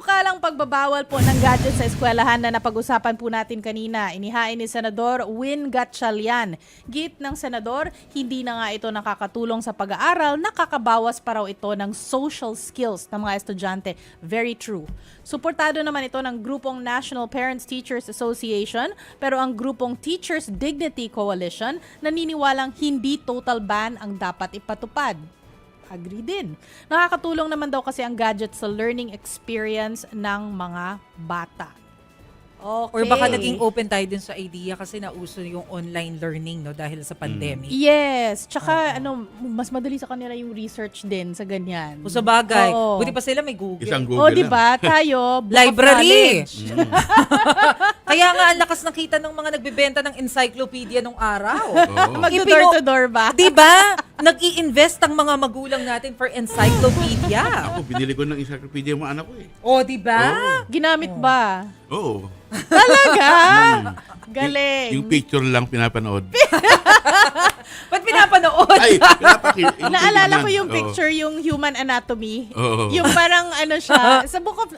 Panukalang pagbabawal po ng gadget sa eskwelahan na napag-usapan po natin kanina, inihain ni Senador Win Gatchalian. Git ng Senador, hindi na nga ito nakakatulong sa pag-aaral, nakakabawas pa raw ito ng social skills ng mga estudyante. Very true. Suportado naman ito ng grupong National Parents Teachers Association, pero ang grupong Teachers Dignity Coalition naniniwalang hindi total ban ang dapat ipatupad. Agree din. Nakakatulong naman daw kasi ang gadget sa learning experience ng mga bata. Okay. Or baka naging open tayo din sa idea kasi nauso yung online learning no dahil sa pandemic. Yes. Tsaka mas madali sa kanila yung research din sa ganyan. O sa bagay. Oo. Buti pa sila may Google. Isang Google O, di ba? Tayo, book of Library. knowledge. Kaya nga ang lakas nakita ng mga nagbebenta ng encyclopedia nung araw. Oo. Mag-door to door ba? Di ba? Nag-i-invest ang mga magulang natin for encyclopedia. Ako, binili ko ng encyclopedia yung mga anak ko eh. O, di ba? Ginamit ba? Oo. Talaga? Galing. Yung picture lang pinapanood. Ba't pinapanood? Ay, Naalala ko yung Oo. picture, yung human anatomy. Oo. Yung parang siya, sa book of,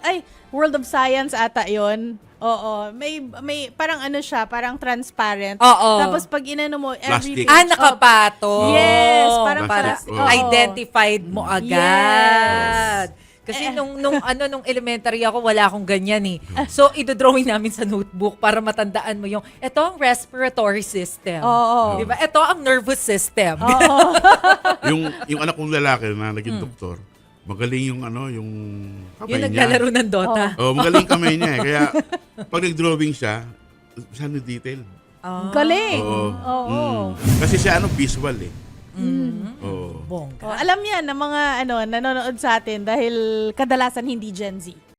World of Science ata yon. Oo. May parang siya, parang transparent. Oo. Tapos pag inano mo, every Plastic. Nakapato. Yes, parang para plastic. Oo. identified mo agad. Kasi nung elementary ako, wala akong ganyan eh. So, idodrawing namin sa notebook para matandaan mo yung, ito ang respiratory system. Oo. Di ba? Ito ang nervous system. Oo. yung anak kong lalaki na naging doktor, magaling yung yung kamay Yung niya. naglalaro ng Dota. Oh, magaling kamay niya eh. Kaya pag nag-drawing siya, saan yung detail? Galing. Oo. Oo. Kasi siya visual eh. Oo. Bongga. Alam yan ng mga nanonood sa atin dahil kadalasan hindi Gen Z.